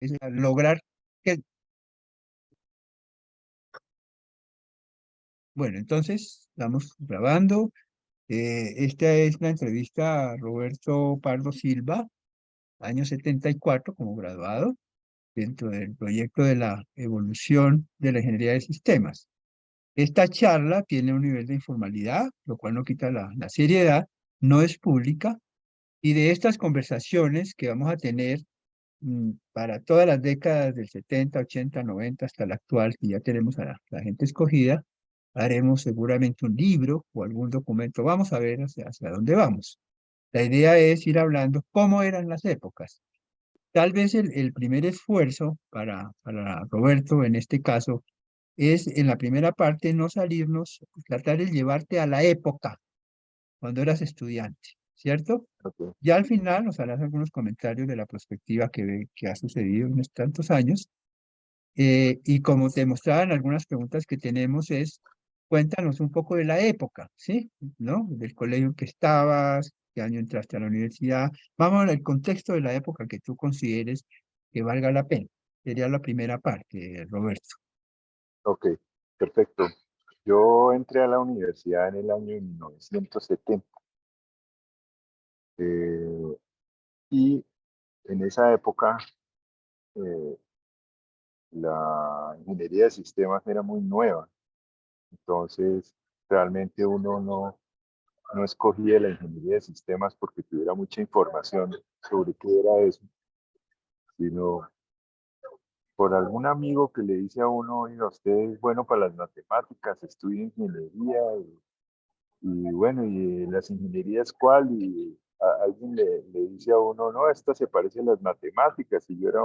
es lograr que, bueno, entonces estamos grabando. Esta es la entrevista a Roberto Pardo Silva, año 74 como graduado, dentro del proyecto de la evolución de la ingeniería de sistemas. Esta charla tiene un nivel de informalidad, lo cual no quita la seriedad, no es pública, y de estas conversaciones que vamos a tener para todas las décadas del 70, 80, 90 hasta la actual, que ya tenemos a la gente escogida, haremos seguramente un libro o algún documento. Vamos a ver hacia dónde vamos. La idea es ir hablando cómo eran las épocas. Tal vez el primer esfuerzo para Roberto, en este caso, es en la primera parte no salirnos, tratar de llevarte a la época cuando eras estudiante, ¿cierto? Ok. Ya al final nos harás algunos comentarios de la perspectiva que ha sucedido en estos tantos años. Y como te mostraban algunas preguntas que tenemos es, cuéntanos un poco de la época, ¿sí? ¿No? Del colegio en que estabas, qué año entraste a la universidad. Vamos al contexto de la época que tú consideres que valga la pena. Sería la primera parte, Roberto. Ok, perfecto. Yo entré a la universidad en el año 1970 eh, y en esa época eh, la ingeniería de sistemas era muy nueva, entonces realmente uno no escogía la ingeniería de sistemas porque tuviera mucha información sobre qué era eso, sino por algún amigo que le dice a uno, oiga, usted es bueno para las matemáticas, estudia ingeniería y bueno, ¿y las ingenierías cuál? Y alguien le dice a uno, no, esta se parece a las matemáticas y yo era,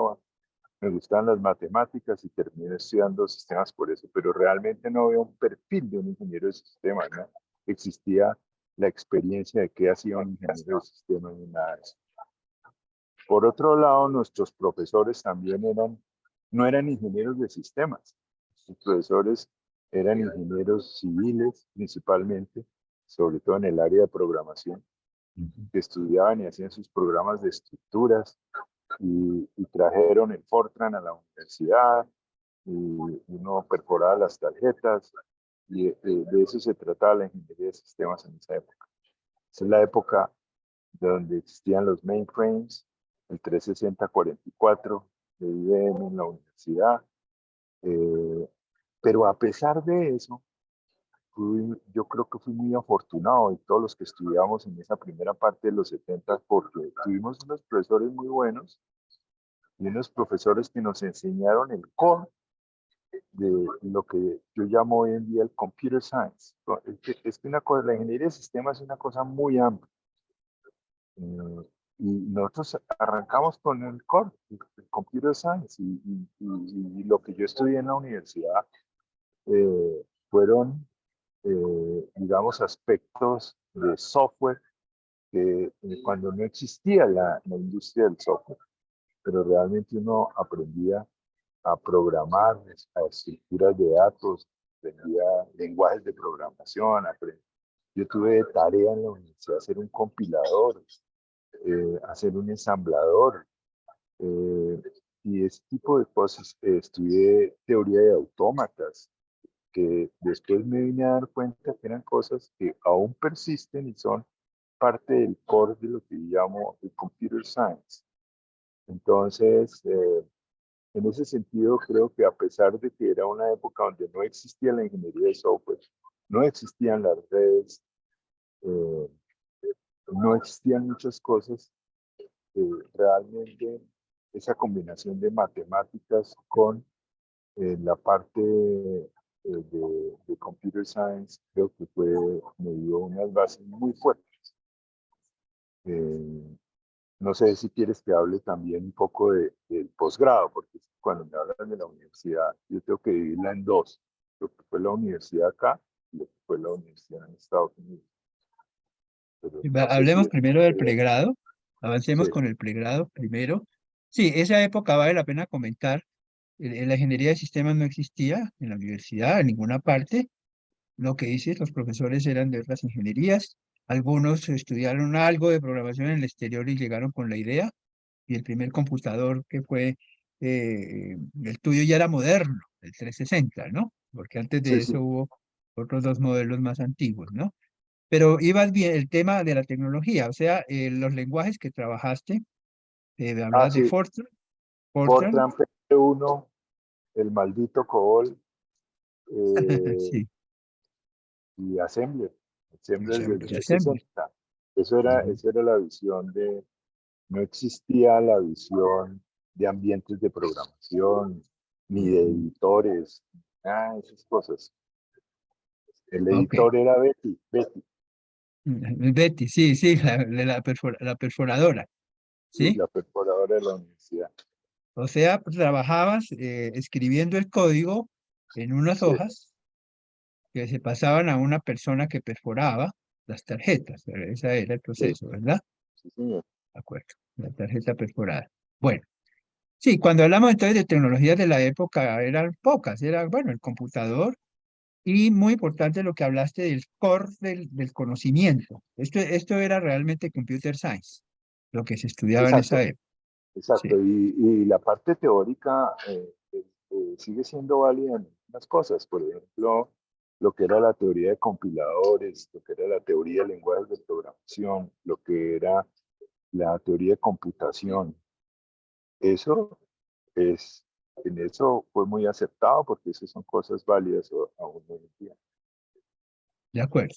me gustaban las matemáticas y terminé estudiando sistemas por eso, pero realmente no había un perfil de un ingeniero de sistemas, ¿no? Existía la experiencia de qué hacía un ingeniero de sistemas y nada de eso. Por otro lado, nuestros profesores también no eran ingenieros de sistemas. Sus profesores eran ingenieros civiles principalmente, sobre todo en el área de programación, que estudiaban y hacían sus programas de estructuras y trajeron el Fortran a la universidad y uno perforaba las tarjetas y de eso se trataba la ingeniería de sistemas en esa época. Esa es la época de donde existían los mainframes, el 360-44 de IBM en la universidad. Eh, pero a pesar de eso, yo creo que fui muy afortunado y todos los que estudiamos en esa primera parte de los 70 porque tuvimos unos profesores muy buenos y unos profesores que nos enseñaron el core de lo que yo llamo hoy en día el computer science. Es que una cosa, la ingeniería de sistemas es una cosa muy amplia. Eh, y nosotros arrancamos con el core, el computer science, y lo que yo estudié en la universidad fueron, digamos, aspectos de software que cuando no existía la industria del software, pero realmente uno aprendía a programar, a estructuras de datos, aprendía lenguajes de programación, yo tuve tarea en la universidad hacer un compilador, hacer un ensamblador, eh, y ese tipo de cosas. Estudié teoría de autómatas, que después me vine a dar cuenta que eran cosas que aún persisten y son parte del core de lo que yo llamo el computer science. Entonces, en ese sentido, creo que a pesar de que era una época donde no existía la ingeniería de software, no existían las redes, eh, no existían muchas cosas, realmente esa combinación de matemáticas con la parte de computer science creo que me dio unas bases muy fuertes. Eh, no sé si quieres que hable también un poco del posgrado, porque cuando me hablan de la universidad, yo tengo que dividirla en dos, lo que fue la universidad acá y lo que fue la universidad en Estados Unidos. Pero no sé si Hablemos eso primero del sería... pregrado, avancemos Sí, con el pregrado primero. Sí, esa época vale la pena comentar. La ingeniería de sistemas no existía en la universidad, en ninguna parte. Lo que dices, los profesores eran de otras ingenierías. Algunos estudiaron algo de programación en el exterior y llegaron con la idea. Y el primer computador que fue el tuyo ya era moderno, el 360, ¿no? Porque antes Sí, de sí. eso hubo otros dos modelos más antiguos, ¿no? Pero ibas bien el tema de la tecnología, o sea, los lenguajes que trabajaste, Ah, hablabas de sí. Fortran, Fortran, Fortran P1, el maldito COBOL, eh, sí, y Assembler. Assembler del y Assembly. 360. Ujú. Eso era la visión de, no existía la visión de ambientes de programación, ni de editores, nada de esas cosas. El Ok. editor era Betty, Betty, Betty, sí, sí, la perforadora, y ¿sí? la perforadora de la universidad. O sea, pues, trabajabas escribiendo el código en unas Sí, hojas que se pasaban a una persona que perforaba las tarjetas. Ese era el sí, proceso, ¿verdad? sí, señor. De acuerdo, la tarjeta perforada. Bueno, sí, cuando hablamos entonces de tecnologías de la época eran pocas, era, bueno, el computador y muy importante lo que hablaste del core del conocimiento. Esto era realmente computer science, lo que se estudiaba en esa Exacto, época. exacto. Sí, Y la parte teórica sigue siendo válida en algunas cosas. Por ejemplo, lo que era la teoría de compiladores, lo que era la teoría de lenguajes de programación, lo que era la teoría de computación. Eso es, en eso fue muy aceptado porque esas son cosas válidas aún hoy en día. de acuerdo.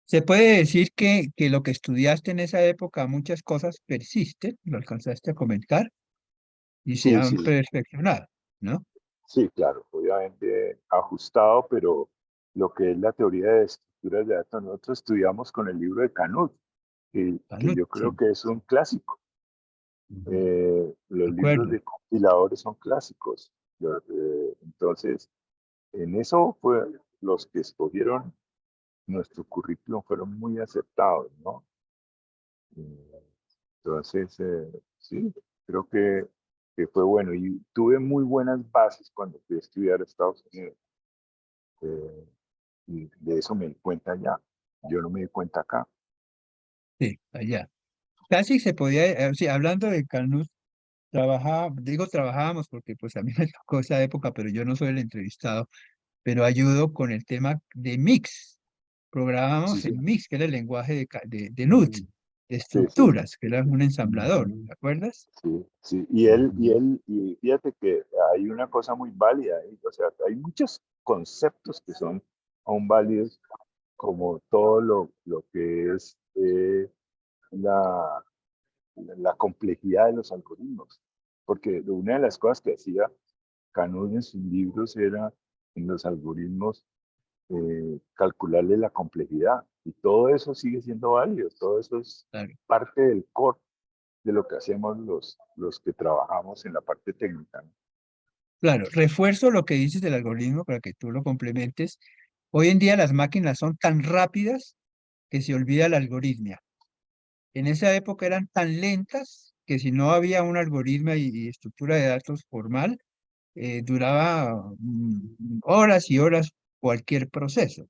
Se puede decir que lo que estudiaste en esa época, muchas cosas persisten, lo alcanzaste a comentar, y se Sí, han sí, perfeccionado, ¿no? sí, claro, obviamente ajustado, pero lo que es la teoría de estructuras de datos, nosotros estudiamos con el libro de Canut, que Salud, yo creo sí, que es un clásico. de Los libros acuerdo. de compiladores son clásicos. Entonces, en eso fue los que escogieron nuestro currículum fueron muy aceptados, ¿no? Entonces, sí, creo que fue bueno. Y tuve muy buenas bases cuando fui a estudiar a Estados Unidos. Eh, y de eso me di cuenta ya. Yo no me di cuenta acá. Sí, allá. Casi se podía, sí, hablando de Canut, digo trabajábamos porque pues a mí me tocó esa época, pero yo no soy el entrevistado, pero ayudo con el tema de Mix. Sí, Programábamos sí, en Mix, que era el lenguaje de NUT, de sí, sí, estructuras, que era un ensamblador, ¿te acuerdas? sí, sí. Y fíjate que hay una cosa muy válida ahí. O sea, hay muchos conceptos que son aún válidos, como todo lo que es la, la complejidad de los algoritmos. Porque una de las cosas que hacía Canut en sus libros era en los algoritmos calcularle la complejidad. Y todo eso sigue siendo válido, todo eso es Claro. parte del core de lo que hacemos los que trabajamos en la parte técnica, ¿no? Claro, refuerzo lo que dices del algoritmo para que tú lo complementes. Hoy en día las máquinas son tan rápidas que se olvida la algoritmia. En esa época eran tan lentas que si no había un algoritmo y estructura de datos formal, duraba horas y horas cualquier proceso.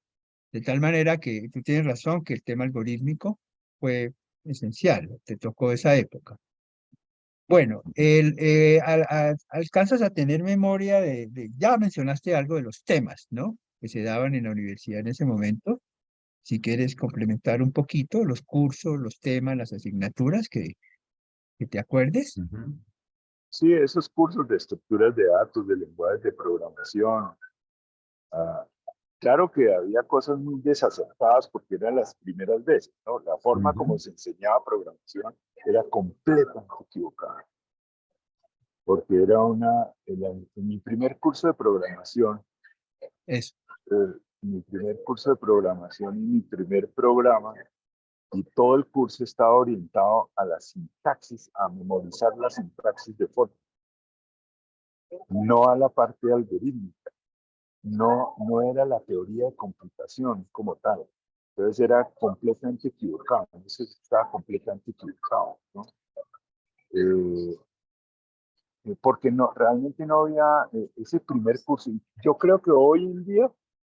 De tal manera que tú tienes razón que el tema algorítmico fue esencial, te tocó esa época. Bueno, alcanzas a tener memoria ya mencionaste algo de los temas, ¿no? Que se daban en la universidad en ese momento. Si quieres complementar un poquito los cursos, los temas, las asignaturas que te acuerdes. Sí, esos cursos de estructuras de datos, de lenguajes de programación, ah, claro que había cosas muy desacertadas porque eran las primeras veces, ¿no? La forma como se enseñaba programación era completamente equivocada, porque en mi primer curso de programación, Eso, mi primer curso de programación y mi primer programa, y todo el curso estaba orientado a la sintaxis, a memorizar la sintaxis de Fortran, no a la parte de algoritmo. No era la teoría de computación como tal. Entonces era completamente equivocado. Eso estaba completamente equivocado, ¿no? Eh, Porque realmente no había ese primer curso. Y yo creo que hoy en día,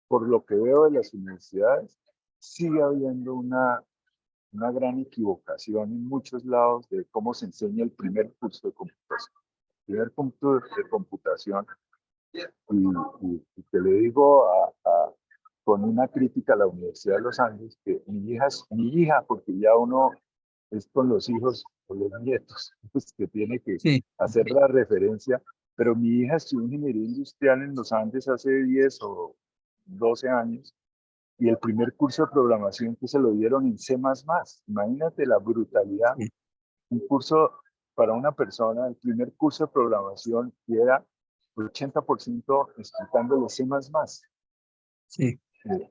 por lo que veo de las universidades, sigue habiendo una gran equivocación en muchos lados de cómo se enseña el primer curso de computación. primer punto de computación. Y te le digo con una crítica a la Universidad de los Andes, que mi hija, porque ya uno es con los hijos o los nietos, pues, que tiene que Sí, hacer la referencia, pero mi hija estudió ingeniería industrial en los Andes hace 10 o 12 años, y el primer curso de programación que se lo dieron en C++. Imagínate la brutalidad. sí, Un curso para una persona, el primer curso de programación, y era 80% explicándole C++. sí, Eh,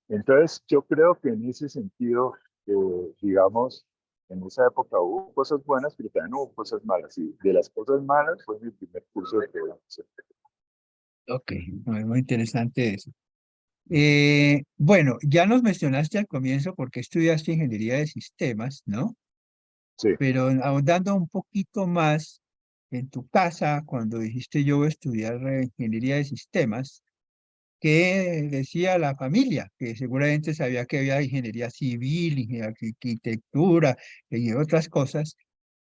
Entonces, yo creo que en ese sentido, digamos, en esa época hubo cosas buenas, pero también hubo cosas malas. Y de las cosas malas fue mi primer curso de programación. ok, muy, muy interesante eso. Bueno, ya nos mencionaste al comienzo porque estudiaste ingeniería de sistemas, ¿no? Sí, Pero ahondando un poquito más en tu casa, cuando dijiste yo voy a estudiar ingeniería de sistemas, ¿qué decía la familia? Que seguramente sabía que había ingeniería civil, ingeniería arquitectura y otras cosas.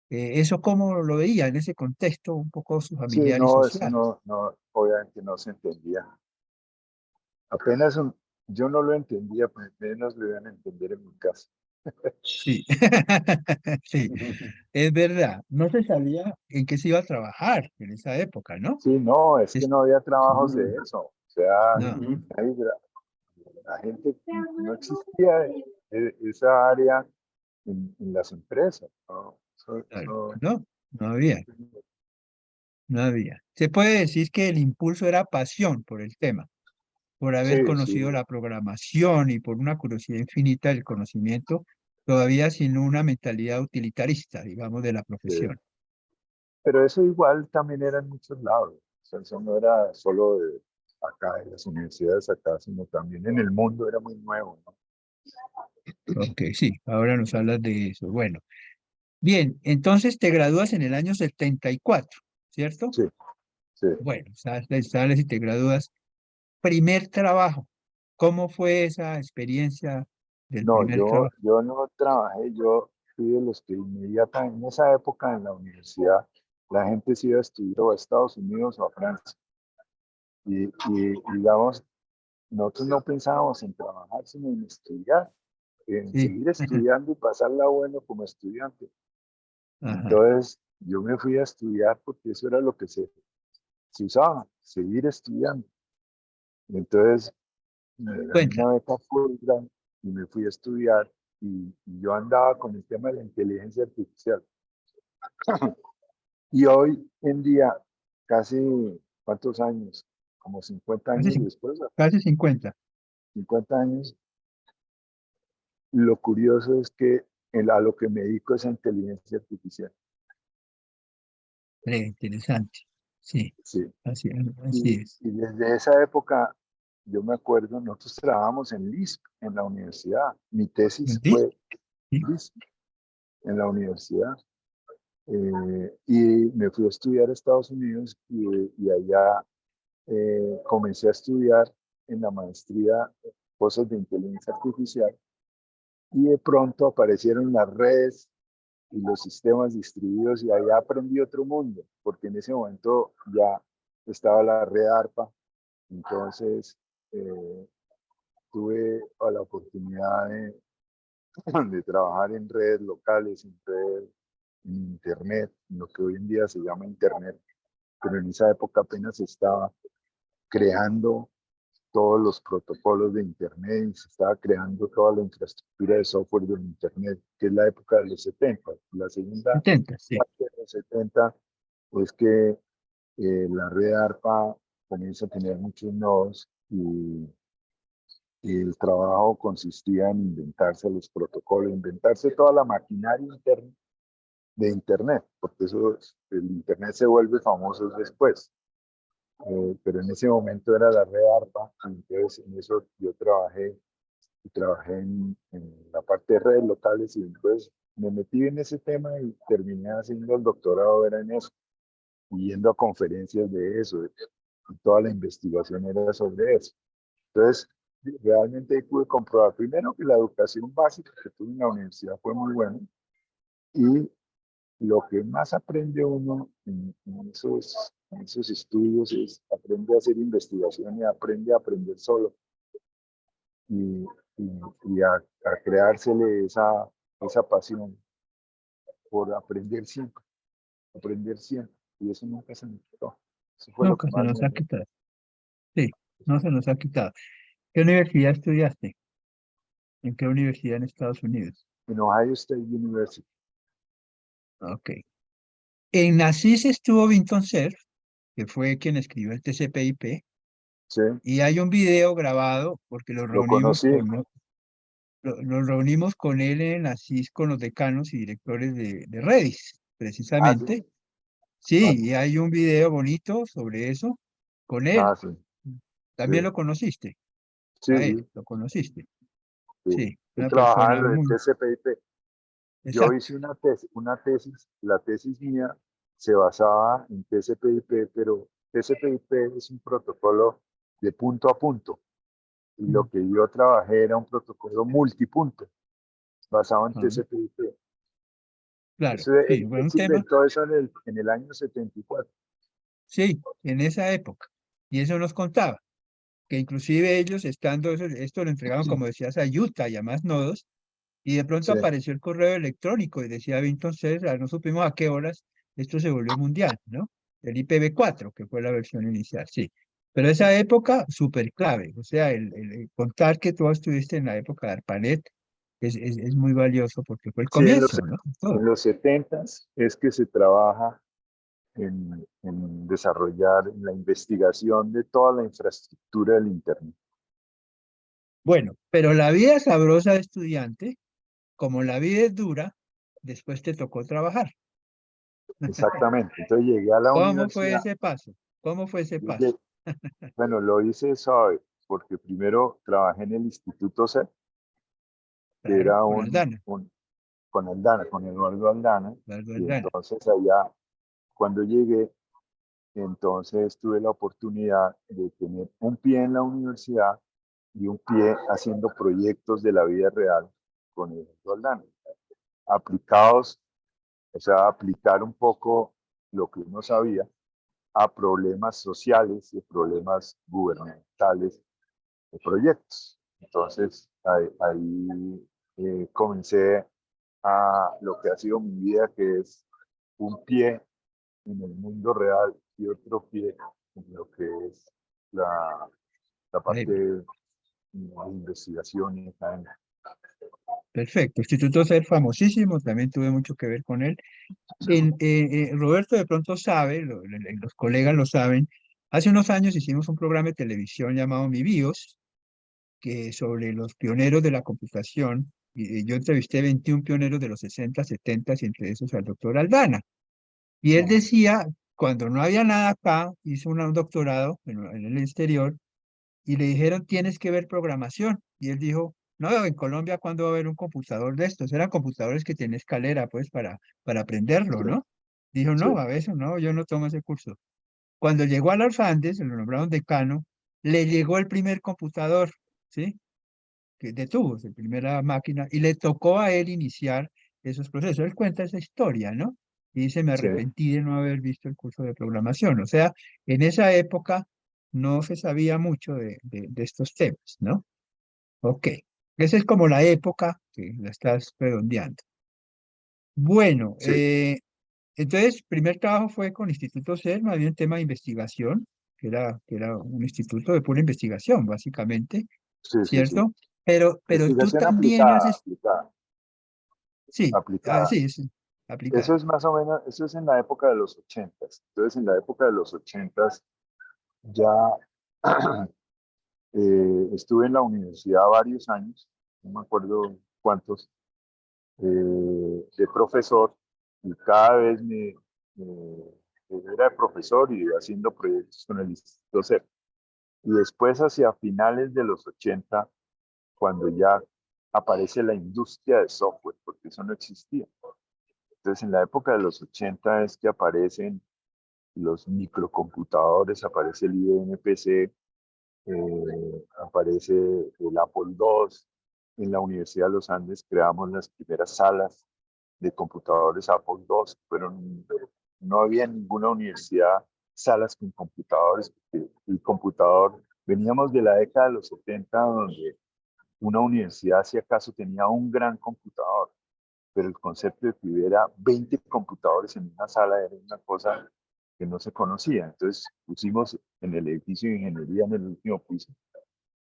¿Eso cómo lo veía en ese contexto, un poco su sí, familiar y no, eso social? no, no, obviamente no se entendía. Yo no lo entendía, pues menos lo iban a entender en mi casa. Sí, sí, es verdad. No se sabía en qué se iba a trabajar en esa época, ¿no? Sí, no, es que Es- no había trabajos de eso. O sea, no, la gente, no existía esa área en las empresas. ¿No? claro, no, no había, no había. Se puede decir que el impulso era pasión por el tema, por haber Sí, sí, conocido la programación y por una curiosidad infinita del conocimiento, todavía sin una mentalidad utilitarista, digamos, de la sí. profesión. Pero eso igual también era en muchos lados. O sea, eso no era solo de acá, de las universidades acá, sino también en el mundo era muy nuevo, ¿no? Ok, sí, ahora nos hablas de eso. Bueno, bien, entonces te gradúas en el año 74, ¿cierto? Sí, sí. Bueno, sales y te gradúas. Primer trabajo. ¿Cómo fue esa experiencia del No, primer trabajo? yo no trabajé, yo fui de los que inmediatamente, en esa época en la universidad, la gente se iba a estudiar o a Estados Unidos o a Francia. Y digamos, nosotros no pensábamos en trabajar, sino en estudiar, en Sí. seguir estudiando y pasarla bueno como estudiante. Ajá. Entonces, yo me fui a estudiar porque eso era lo que se usaba, seguir estudiando. Entonces, me gané Cuenta. una beca Fulbright y me fui a estudiar y yo andaba con el tema de la inteligencia artificial. Y hoy en día, casi, ¿cuántos años? Como 50 Casi, años después, casi 50. 50 años, lo curioso es que a lo que me dedico es a inteligencia artificial. Interesante. Sí, Sí. así, así Y, es. y desde esa época, yo me acuerdo, nosotros trabajamos en LISP, en la universidad. Mi tesis ¿Sí? fue Sí. LISP en la universidad. Y me fui a estudiar a Estados Unidos y allá comencé a estudiar en la maestría cosas de inteligencia artificial y de pronto aparecieron las redes y los sistemas distribuidos y allá aprendí otro mundo, porque en ese momento ya estaba la red ARPA, entonces tuve la oportunidad de trabajar en redes locales, en redes, en Internet, en lo que hoy en día se llama Internet, pero en esa época apenas estaba creando todos los protocolos de Internet y se estaba creando toda la infraestructura de software de Internet, que es la época de los 70. La segunda Intenta, sí. parte de los 70 es que la red ARPA comienza a tener muchos nodos y el trabajo consistía en inventarse los protocolos, inventarse toda la maquinaria interna de Internet, porque eso, el Internet se vuelve famoso después. Pero en ese momento era la red ARPA, entonces en eso yo trabajé en la parte de redes locales y después me metí en ese tema y terminé haciendo el doctorado, era en eso, y yendo a conferencias de eso, y toda la investigación era sobre eso. Entonces, realmente pude comprobar primero que la educación básica que tuve en la universidad fue muy buena y lo que más aprende uno en esos estudios es aprende a hacer investigación y aprende a aprender solo y, y a creársele esa pasión por aprender siempre. Y eso nunca se me quitó. Eso fue lo que Nunca se más nos ha quitado. Sí, no se nos ha quitado. ¿Qué universidad estudiaste? ¿En qué universidad en Estados Unidos? en Ohio State University. Ok. En Asís estuvo Vinton Cerf, que fue quien escribió el TCP/IP, Sí, y hay un video grabado porque lo conocí. nos reunimos con él en Asís con los decanos y directores de Redis, Ah, sí. precisamente. Ah, Sí, y hay un video bonito sobre eso con ah, él. sí, sí, También lo conociste, sí, a él, sí, lo conociste. sí. Sí, Él una trabajaba en persona lo de muy... TCP/IP. Yo Exacto. hice una tesis, la tesis mía se basaba en TCP/IP, pero TCP/IP es un protocolo de punto a punto, y lo Mm, que yo trabajé era un protocolo multipunto, basado en ah, TCP/IP. claro, Eso, sí, él, fue él un se tema, inventó eso en el año 74. sí, en esa época. Y eso nos contaba, que inclusive ellos estando, esto lo entregaban, como decías, a Utah y a más nodos, y de pronto Sí, apareció el correo electrónico y decía Vinton César, no supimos a qué horas esto se volvió mundial, ¿no? El IPv4, que fue la versión inicial, sí. Pero esa época, súper clave, o sea, el contar que tú estuviste en la época de ARPANET es muy valioso porque fue el sí, comienzo, ¿no? Todo. en los 70 es que se trabaja en desarrollar en la investigación de toda la infraestructura del Internet. Bueno, pero la vida sabrosa de estudiante, como la vida es dura, después te tocó trabajar. Exactamente. Entonces llegué a la ¿Cómo fue universidad. ese paso? ¿Cómo fue ese Yo paso? bueno, lo hice, ¿sabe? Porque primero trabajé en el Instituto C, que Claro, era con Aldana, con Aldana, con Eduardo Aldana, Eduardo y Aldana. entonces allá, cuando llegué, entonces tuve la oportunidad de tener un pie en la universidad y un pie haciendo proyectos de la vida real con Eduardo Aldana, aplicados, o sea, aplicar un poco lo que uno sabía a problemas sociales y problemas gubernamentales de proyectos. Entonces, ahí comencé a lo que ha sido mi vida, que es un pie en el mundo real y otro pie en lo que es la parte Ahí, de investigación y academia. perfecto. Instituto Ser famosísimo, también tuve mucho que ver con él. Roberto de pronto sabe, los colegas lo saben, hace unos años hicimos un programa de televisión llamado Mi BIOS, que sobre los pioneros de la computación, y yo entrevisté 21 pioneros de los 60, 70, y entre esos al doctor Aldana. Y él Ajá. decía, cuando no había nada acá, hizo un doctorado en el exterior, y le dijeron, tienes que ver programación. Y él dijo, no, en Colombia, ¿cuándo va a haber un computador de estos? Eran computadores que tienen escalera, pues, para aprenderlo, Sí, ¿no? Dijo, sí, no, a veces no, yo no tomo ese curso. Cuando llegó a los Andes, se lo nombraron decano, le llegó el primer computador, ¿sí? Que de tubos, la primera máquina, y le tocó a él iniciar esos procesos. Él cuenta esa historia, ¿no? Y dice, me sí, arrepentí de no haber visto el curso de programación. O sea, en esa época no se sabía mucho de estos temas, ¿no? Ok, esa es como la época que la estás redondeando. Bueno, sí, entonces, primer trabajo fue con Instituto CER, más bien tema de investigación, que era un instituto de pura investigación, básicamente, sí, sí, sí. ¿cierto? Pero tú Investigación también aplicada, haces, aplicada, sí, aplicada. sí, sí, Eso aplicada. es más o menos, eso es en la época de los 80. Entonces, en la época de los 80 ya estuve en la universidad varios años, no me acuerdo cuántos, de profesor, y cada vez era profesor y haciendo proyectos con el Instituto CEP. Y después, hacia finales de los 80, cuando ya aparece la industria de software, porque eso no existía. Entonces, en la época de los 80 es que aparecen los microcomputadores, aparece el IBM PC, aparece el Apple II. En la Universidad de los Andes creamos las primeras salas de computadores Apple II. No había en ninguna universidad salas con computadores, porque el computador, veníamos de la década de los 70, donde una universidad si acaso tenía un gran computador, pero el concepto de que hubiera 20 computadores en una sala era una cosa que no se conocía. Entonces pusimos en el edificio de ingeniería, en el último piso,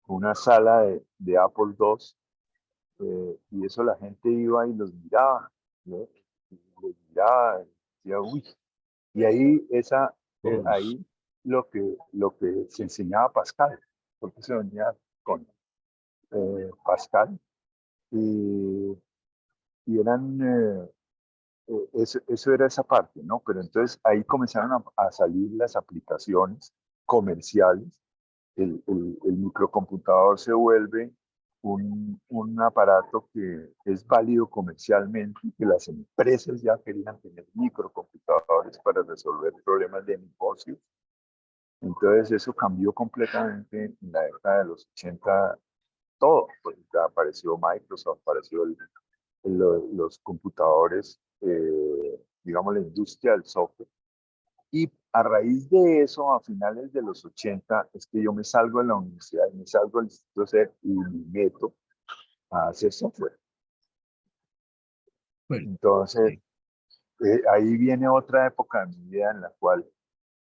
una sala de Apple II, y eso la gente iba y los miraba, ¿no? Y los miraba, y decía, uy. Y ahí, ahí lo que se enseñaba Pascal, porque se venía con Pascal, y, y eran, eso era esa parte, ¿no? Pero entonces ahí comenzaron a salir las aplicaciones comerciales. El microcomputador se vuelve un aparato que es válido comercialmente, que las empresas ya querían tener microcomputadores para resolver problemas de negocio. Entonces eso cambió completamente en la década de los 80, todo. Pues ya apareció Microsoft, apareció los computadores, digamos la industria del software. Y a raíz de eso, a finales de los 80, es que yo me salgo de la universidad, me salgo del Instituto CER y me meto a hacer software. Bueno, Entonces, sí. ahí viene otra época de mi vida en la cual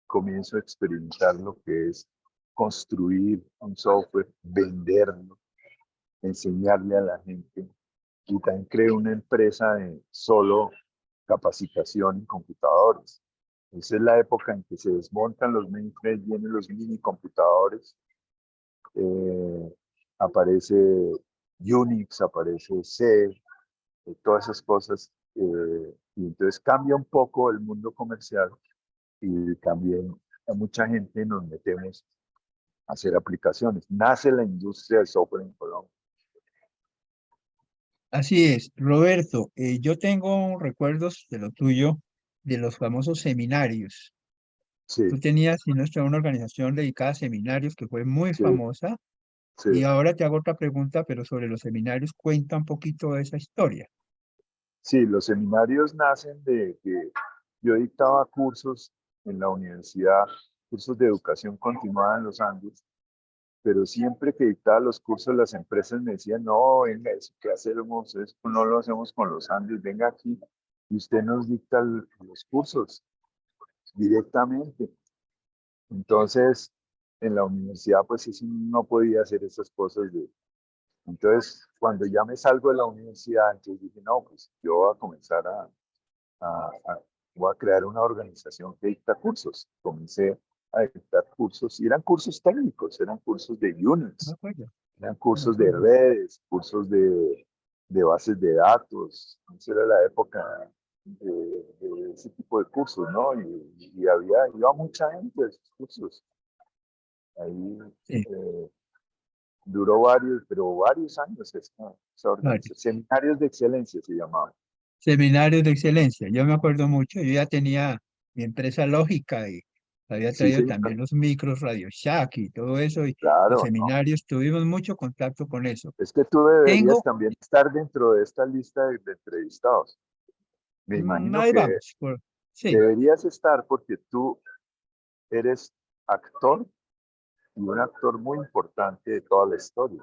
comienzo a experimentar lo que es construir un software, venderlo, enseñarle a la gente. Y también creo una empresa de solo capacitación en computadores. Esa es la época en que se desmontan los mainframes, vienen los mini computadores, aparece Unix, aparece C, todas esas cosas, y entonces cambia un poco el mundo comercial y también a mucha gente nos metemos a hacer aplicaciones. Nace la industria del software en Colombia. Así es, Roberto, yo tengo recuerdos de lo tuyo, de los famosos seminarios. Sí, Tú tenías, si no estoy, una organización dedicada a seminarios que fue muy sí, famosa. sí. Y ahora te hago otra pregunta, pero sobre los seminarios, cuenta un poquito de esa historia. Sí, los seminarios nacen de que yo dictaba cursos en la universidad, cursos de educación continuada en los Andes, pero siempre que dictaba los cursos las empresas me decían, no, venga, eso que hacemos, esto no lo hacemos con los Andes, venga aquí y usted nos dicta los cursos directamente. Entonces, en la universidad, pues eso no podía hacer esas cosas de... Entonces, cuando ya me salgo de la universidad, entonces dije, no, pues yo voy a comenzar voy a crear una organización que dicta cursos. Comencé a dictar cursos y eran cursos técnicos, eran cursos de No me Unix, acuerdo, eran no me cursos de acuerdo. redes, cursos de bases de datos. Esa era la época de ese tipo de cursos, ¿no? Y iba mucha gente a esos cursos. Ahí Sí, duró pero varios años esa varios. organización. Seminarios de excelencia se llamaban. Seminarios de excelencia. Yo me acuerdo mucho, yo ya tenía mi empresa lógica y había Sí, traído señor. también los micros Radio Shack y todo eso, y los Claro, ¿no? seminarios, tuvimos mucho contacto con eso. Es que tú deberías Tengo, también estar dentro de esta lista de entrevistados. Me imagino ahí que vamos, sí. deberías estar porque tú eres actor y un actor muy importante de toda la historia.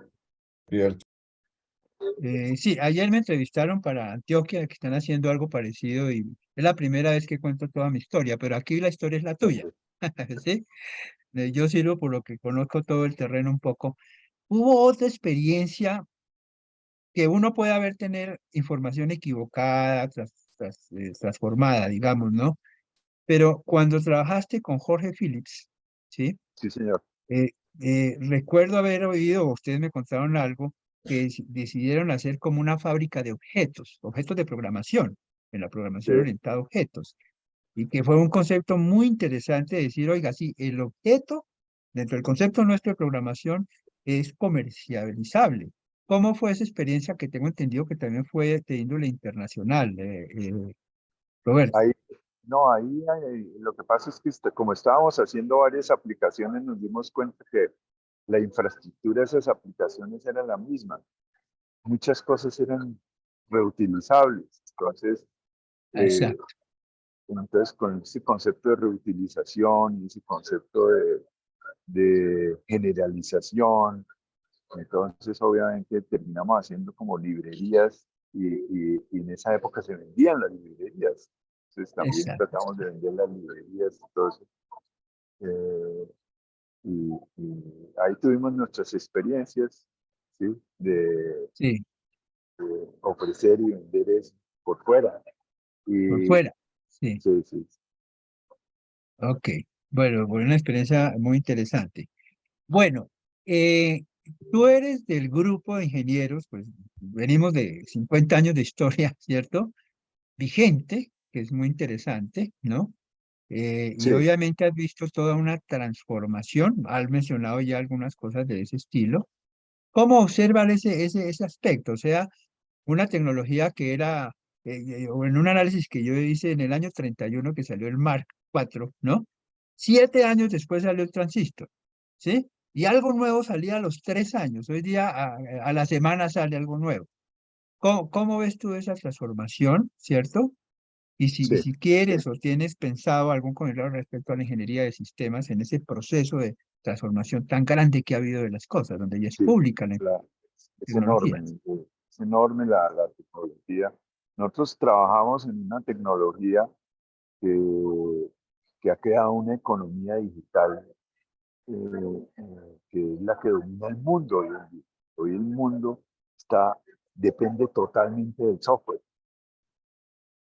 Cierto. Sí, ayer me entrevistaron para Antioquia, que están haciendo algo parecido y es la primera vez que cuento toda mi historia, pero aquí la historia es la tuya, ¿sí? Yo sirvo por lo que conozco todo el terreno un poco. ¿Hubo otra experiencia que uno puede haber tener información equivocada, transformada, digamos, ¿no? Pero cuando trabajaste con Jorge Phillips, ¿sí? Sí, señor. Eh, recuerdo haber oído, ustedes me contaron algo, que decidieron hacer como una fábrica de objetos, objetos de programación, en la Sí, programación orientada a objetos, y que fue un concepto muy interesante decir, oiga, sí, el objeto, dentro del concepto nuestro de programación, es comercializable. ¿Cómo fue esa experiencia que tengo entendido que también fue de índole internacional, Roberto? ahí, no, lo que pasa es que como estábamos haciendo varias aplicaciones, nos dimos cuenta que la infraestructura de esas aplicaciones era la misma. Muchas cosas eran reutilizables. Entonces, eh, Exacto, entonces con ese concepto de reutilización y ese concepto de generalización, entonces obviamente terminamos haciendo como librerías y en esa época se vendían las librerías. Entonces también exacto. tratamos de vender las librerías. Entonces, eh, y ahí tuvimos nuestras experiencias, ¿sí? Sí, De ofrecer y vender eso por fuera. por Y fuera. Sí, sí, sí, ok. Bueno, fue una experiencia muy interesante. Bueno, eh, tú eres del grupo de ingenieros, pues venimos de 50 años de historia, ¿cierto? Vigente, que es muy interesante, ¿no? Y sí, obviamente has visto toda una transformación, has mencionado ya algunas cosas de ese estilo. ¿Cómo observan ese aspecto? O sea, una tecnología que era, o en un análisis que yo hice en el año 31 que salió el Mark IV, ¿no? 7 años después salió el transistor, ¿sí? Y algo nuevo salía a los 3 años. Hoy día a la semana sale algo nuevo. ¿Cómo ves tú esa transformación, cierto? Y sí. si quieres o tienes pensado algún comentario respecto a la ingeniería de sistemas en ese proceso de transformación tan grande que ha habido de las cosas, donde ya es Sí, pública la la- tecnología. es enorme la tecnología. Nosotros trabajamos en una tecnología que, que ha creado una economía digital que es la que domina el mundo hoy en día. Hoy el mundo depende totalmente del software.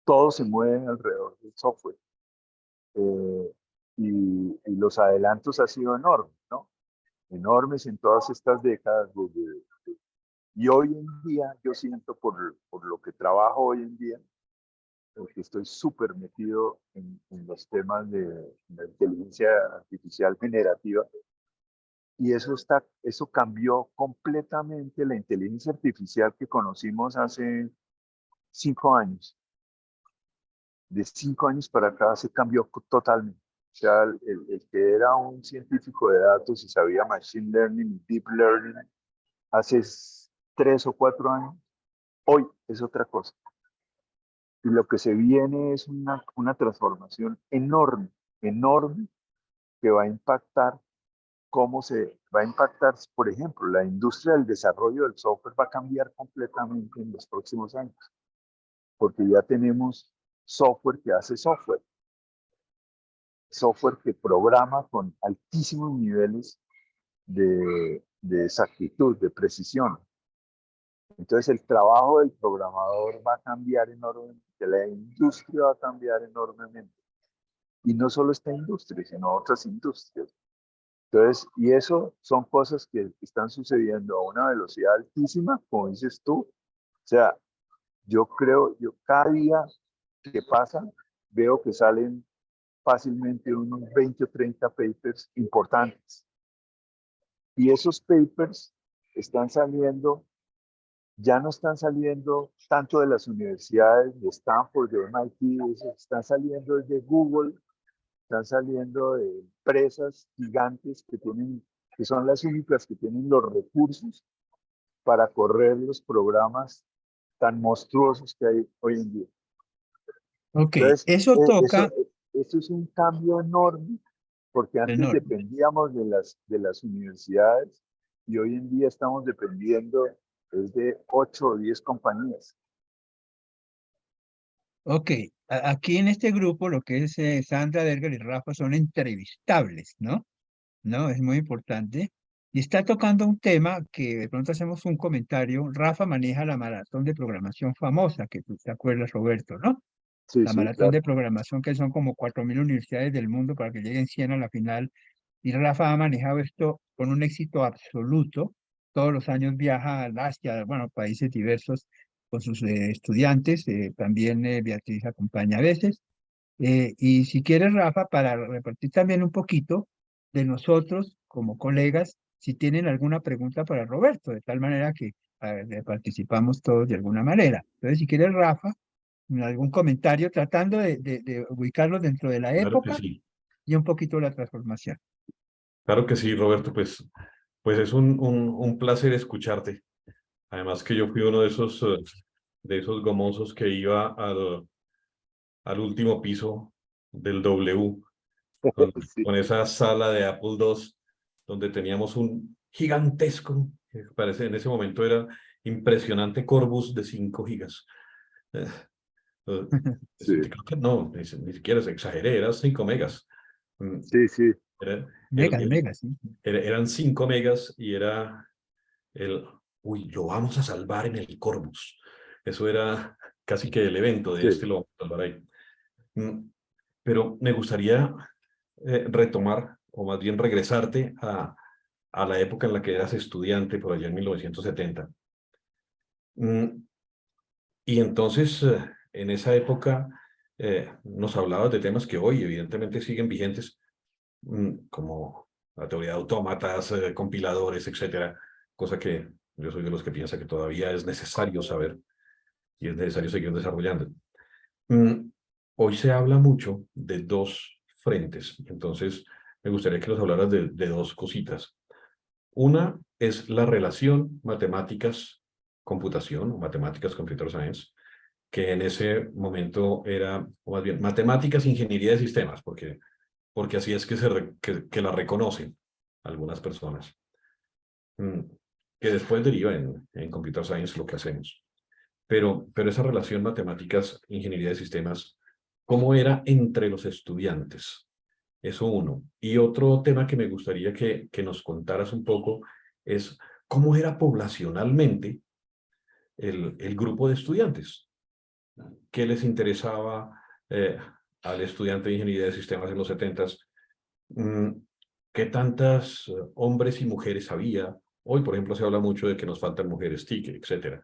Todo se mueve alrededor del software. Y los adelantos han sido enormes, ¿no? Enormes en todas estas décadas. Y hoy en día, yo siento por lo que trabajo hoy en día, que estoy súper metido en los temas de la inteligencia artificial generativa, y eso cambió completamente la inteligencia artificial que conocimos hace 5 años. De 5 años para acá se cambió totalmente. O sea, el que era un científico de datos y sabía machine learning y deep learning hace 3 o 4 años, hoy es otra cosa. Y lo que se viene es una transformación enorme, enorme, que va a impactar va a impactar, por ejemplo, la industria del desarrollo del software va a cambiar completamente en los próximos años, porque ya tenemos software que hace software que programa con altísimos niveles de exactitud, de precisión. Entonces el trabajo del programador va a cambiar enormemente, la industria va a cambiar enormemente. Y no solo esta industria, sino otras industrias. Entonces, y eso son cosas que están sucediendo a una velocidad altísima, como dices tú. O sea, yo cada día que pasa, veo que salen fácilmente unos 20 o 30 papers importantes. Y esos papers están saliendo, ya no están saliendo tanto de las universidades de Stanford, de MIT, están saliendo desde Google, están saliendo de empresas gigantes que son las únicas que tienen los recursos para correr los programas tan monstruosos que hay hoy en día. Ok, Entonces, eso toca, eso es un cambio enorme, porque antes enorme. dependíamos de las universidades y hoy en día estamos dependiendo de 8 o 10 compañías. Ok, aquí en este grupo lo que es Sandra Derger y Rafa son entrevistables, ¿no? ¿No? Es muy importante. Y está tocando un tema que de pronto hacemos un comentario. Rafa maneja la maratón de programación famosa, que tú te acuerdas, Roberto, ¿no? Sí, La sí, maratón claro. de programación que son como 4.000 universidades del mundo para que lleguen 100 a la final. Y Rafa ha manejado esto con un éxito absoluto. Todos los años viaja al Asia, bueno, países diversos con sus estudiantes. También Beatriz acompaña a veces. Y si quieres, Rafa, para repartir también un poquito de nosotros como colegas, si tienen alguna pregunta para Roberto, de tal manera que participamos todos de alguna manera. Entonces, si quieres, Rafa, algún comentario tratando de ubicarlos dentro de la Claro que época sí, y un poquito la transformación. claro que sí, Roberto, pues es un placer escucharte. Además que yo fui uno de esos de esos gomosos que iba al último piso del W, Sí, con esa sala de Apple II, donde teníamos un gigantesco, que parece en ese momento era impresionante Corbus de 5 gigas. Eh, eh, sí, creo que no, ni siquiera se exageré, eran 5 megas. Mm, sí, sí, era- el- Megas, el- megas, sí. eran 5 megas y era el, uy, lo vamos a salvar en el Corbus. Eso era casi que el evento de sí, lo vamos a salvar ahí. Mm, Pero me gustaría retomar, o más bien regresarte a la época en la que eras estudiante, por allá en 1970. Mm, Y entonces, en esa época, nos hablabas de temas que hoy evidentemente siguen vigentes, como la teoría de autómatas, compiladores, etcétera, cosa que yo soy de los que piensa que todavía es necesario saber y es necesario seguir desarrollando. Mm, Hoy se habla mucho de dos frentes, entonces me gustaría que nos hablaras de dos cositas. Una es la relación matemáticas-computación, o matemáticas computer science, que en ese momento era, o más bien, matemáticas, ingeniería de sistemas, porque así es que, que la reconocen algunas personas, mm, que después deriva en computer science lo que hacemos. Pero esa relación matemáticas, ingeniería de sistemas, ¿cómo era entre los estudiantes? Eso uno. Y otro tema que me gustaría que nos contaras un poco es cómo era poblacionalmente el grupo de estudiantes. ¿Qué les interesaba al estudiante de ingeniería de sistemas en los 70s? Mm, ¿Qué tantas hombres y mujeres había? Hoy, por ejemplo, se habla mucho de que nos faltan mujeres TIC, etcétera.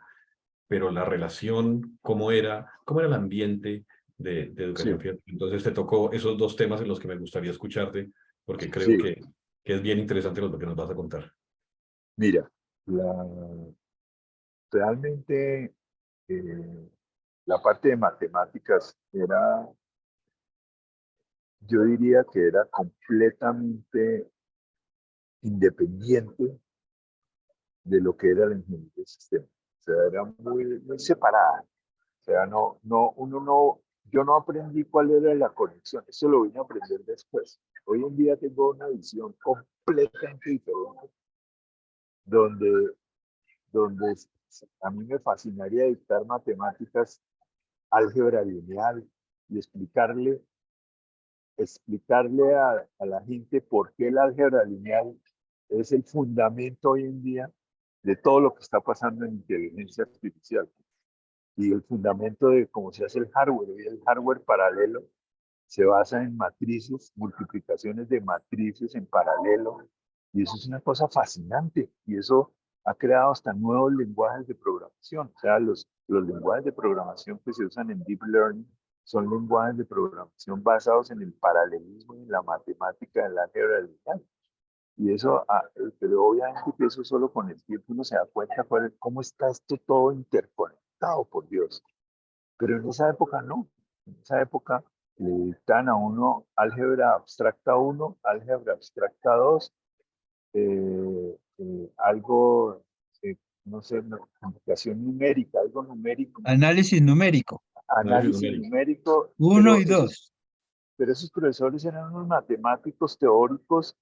Pero la relación, cómo era el ambiente de educación sí, financiera. Entonces te tocó esos dos temas en los que me gustaría escucharte, porque creo sí. que es bien interesante lo que nos vas a contar. Mira, realmente eh, la parte de matemáticas era, yo diría que era completamente independiente de lo que era la ingeniería de sistemas. O sea, era muy, muy separada. O sea, yo no aprendí cuál era la conexión. Eso lo vine a aprender después. Hoy en día tengo una visión completamente diferente, donde, donde a mí me fascinaría dictar matemáticas, álgebra lineal y explicarle a la gente por qué el álgebra lineal es el fundamento hoy en día de todo lo que está pasando en inteligencia artificial y el fundamento de cómo se hace el hardware. Y el hardware paralelo se basa en matrices, multiplicaciones de matrices en paralelo, y eso es una cosa fascinante, y eso ha creado hasta nuevos lenguajes de programación. O sea, los lenguajes de programación que se usan en Deep Learning son lenguajes de programación basados en el paralelismo y en la matemática del álgebra lineal. Y eso, pero obviamente que eso solo con el tiempo uno se da cuenta cómo está esto todo interconectado, por Dios. Pero en esa época no. En esa época le dictan a uno álgebra abstracta 1, álgebra abstracta 2, algo, no sé, computación numérica, algo numérico, Análisis numérico, Análisis análisis numérico. numérico, uno y dos. pero esos profesores eran unos matemáticos teóricos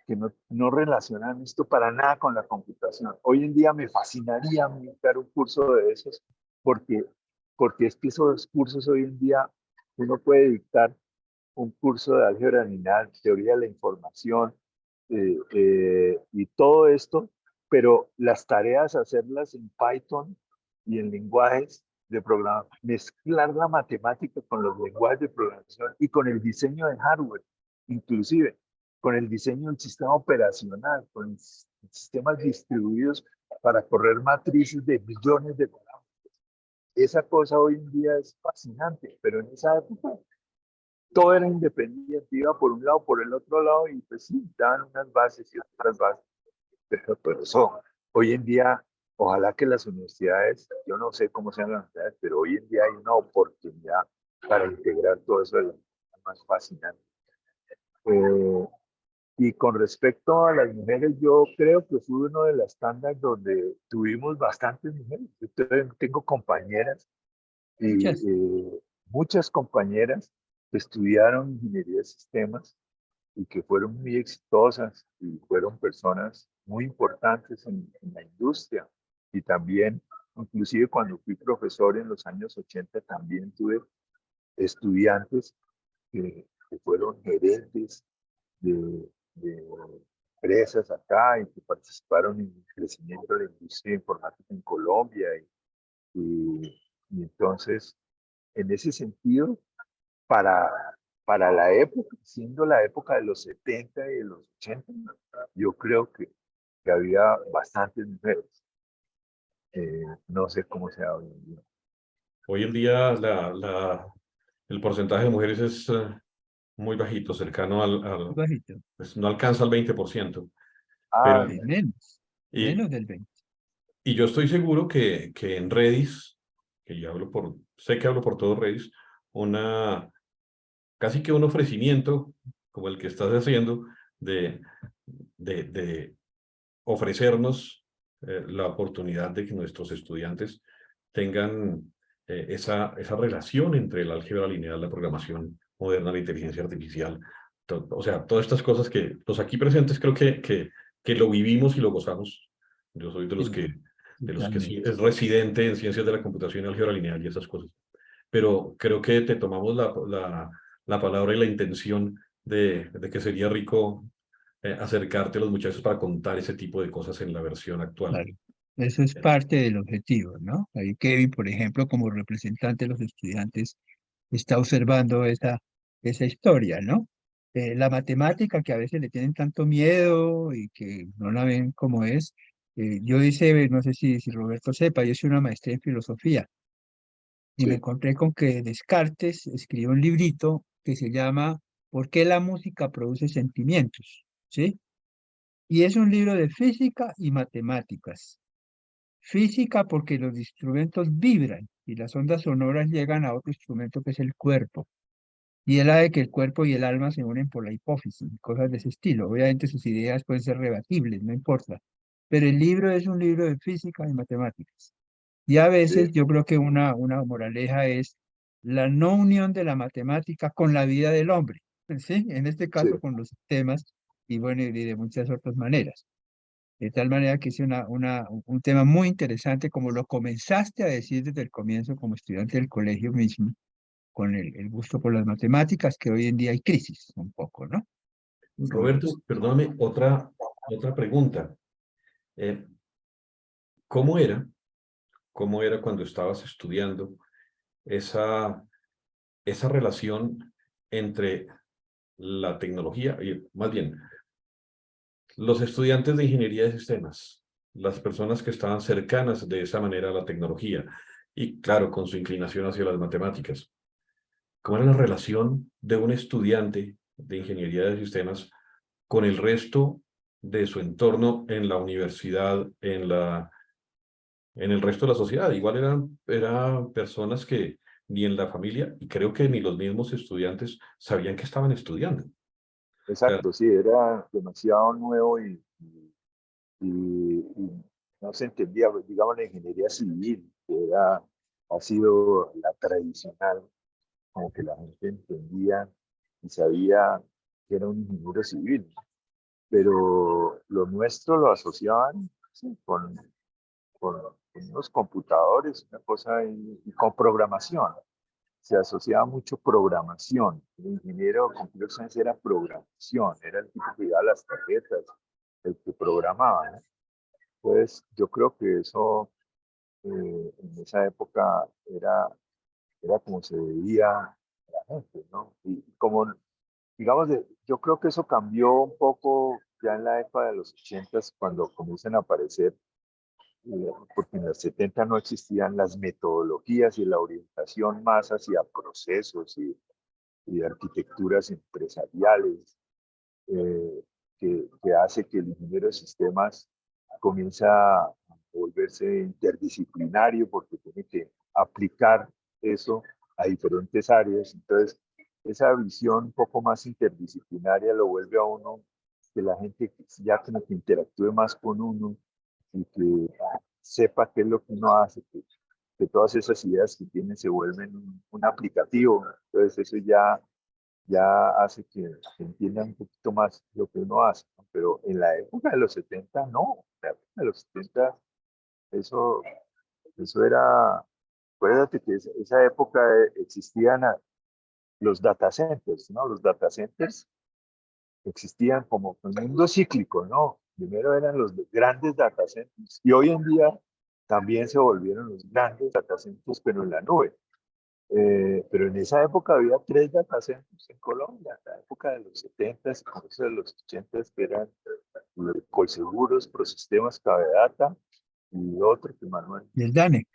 que no relacionan esto para nada con la computación. Hoy en día me fascinaría dar un curso de esos porque, porque es que esos cursos hoy en día uno puede dictar un curso de álgebra lineal, teoría de la información y todo esto, pero las tareas hacerlas en Python y en lenguajes de programación, mezclar la matemática con los lenguajes de programación y con el diseño de hardware, inclusive con el diseño del sistema operacional, con sistemas distribuidos para correr matrices de millones de parámetros. Esa cosa hoy en día es fascinante, pero en esa época todo era independiente, iba por un lado, por el otro lado, y pues sí, daban unas bases y otras bases, pero eso, hoy en día, ojalá que las universidades, yo no sé cómo sean las universidades, pero hoy en día hay una oportunidad para integrar todo eso de la manera más fascinante. Eh, Y con respecto a las mujeres, yo creo que fue uno de las tandas donde tuvimos bastantes mujeres. Yo tengo compañeras y Muchas. muchas compañeras que estudiaron ingeniería de sistemas y que fueron muy exitosas y fueron personas muy importantes en la industria. Y también, inclusive cuando fui profesor en los años 80, también tuve estudiantes que fueron gerentes de empresas acá y que participaron en el crecimiento de la industria informática en Colombia. Y entonces, en ese sentido, para, para la época, siendo la época de los 70 y de los 80, yo creo que había bastantes mujeres. No sé cómo sea hoy en día. Hoy en día el porcentaje de mujeres es muy bajito, cercano Muy bajito. pues no alcanza el 20%. Pero, Ah, Menos. y, Menos del 20. y yo estoy seguro que en Redis, que yo sé que hablo por todo Redis, casi que un ofrecimiento como el que estás haciendo de, de ofrecernos la oportunidad de que nuestros estudiantes tengan esa relación entre el álgebra lineal, la programación moderna, la inteligencia artificial, o sea, todas estas cosas que los aquí presentes creo que lo vivimos y lo gozamos. Yo soy Sí, de los que sí totalmente. es residente en ciencias de la computación y álgebra lineal y esas cosas. Pero creo que te tomamos la palabra y la intención de que sería rico acercarte a los muchachos para contar ese tipo de cosas en la versión actual. Claro. Eso es parte del objetivo, ¿no? Ahí Kevin, por ejemplo, como representante de los estudiantes, está observando esa historia, ¿no? La matemática que a veces le tienen tanto miedo y que no la ven como es. Yo hice, no sé si Roberto sepa, yo hice una maestría en filosofía y me sí, encontré con que Descartes escribió un librito que se llama ¿Por qué la música produce sentimientos? ¿Sí? Y es un libro de física y matemáticas. Física porque los instrumentos vibran y las ondas sonoras llegan a otro instrumento que es el cuerpo. Y él habla de que el cuerpo y el alma se unen por la hipófisis, cosas de ese estilo. Obviamente sus ideas pueden ser rebatibles, no importa. Pero el libro es un libro de física y matemáticas. Y a veces sí, yo creo que una moraleja es la no unión de la matemática con la vida del hombre, ¿sí? En este caso sí. con los sistemas y bueno, y de muchas otras maneras. De tal manera que es un tema muy interesante, como lo comenzaste a decir desde el comienzo como estudiante del colegio mismo, con el gusto por las matemáticas, que hoy en día hay crisis un poco, ¿no? Sobre eso. Roberto, perdóname, otra pregunta. Eh, ¿cómo era, cómo era cuando estabas estudiando esa relación entre la tecnología, y más bien, los estudiantes de ingeniería de sistemas, las personas que estaban cercanas de esa manera a la tecnología, y claro, con su inclinación hacia las matemáticas? ¿Cómo era la relación de un estudiante de ingeniería de sistemas con el resto de su entorno en la universidad, en el resto de la sociedad? Igual eran personas que ni en la familia, y creo que ni los mismos estudiantes sabían que estaban estudiando. O sea, Exacto, sí, era demasiado nuevo y no se entendía, pues, digamos, la ingeniería civil, que ha sido la tradicional, como que la gente entendía y sabía que era un ingeniero civil, pero lo nuestro lo asociaban, sí, con unos computadores, una cosa, y con programación. Se asociaba mucho programación. El ingeniero de computer science era programación, era el tipo que iba a las tarjetas, el que programaba, ¿no? Pues yo creo que eso en esa época era como se veía la gente, ¿no? Y como, digamos, yo creo que eso cambió un poco ya en la época de los 80 cuando comienzan a aparecer, porque en los 70 no existían las metodologías y la orientación más hacia procesos y arquitecturas empresariales, que hace que el ingeniero de sistemas comience a volverse interdisciplinario porque tiene que aplicar eso a diferentes áreas. Entonces, esa visión un poco más interdisciplinaria lo vuelve a uno que la gente ya como que interactúe más con uno y que sepa qué es lo que uno hace, que todas esas ideas que tiene se vuelven un aplicativo. Entonces eso ya hace que entiendan un poquito más lo que uno hace, ¿no? Pero en la época de los 70 no. En la época de los 70 eso, eso era, acuérdate que esa época existían los data centers, ¿no? Los data centers existían como un mundo cíclico, ¿no? Primero eran los grandes data centers y hoy en día también se volvieron los grandes data centers, pero en la nube. Pero en esa época había 3 data centers en Colombia, en la época de los 70s y comienzo de los 80s, que eran Colseguros, Prosistemas, Cabedata y otro que Manuel. Y el DANEC.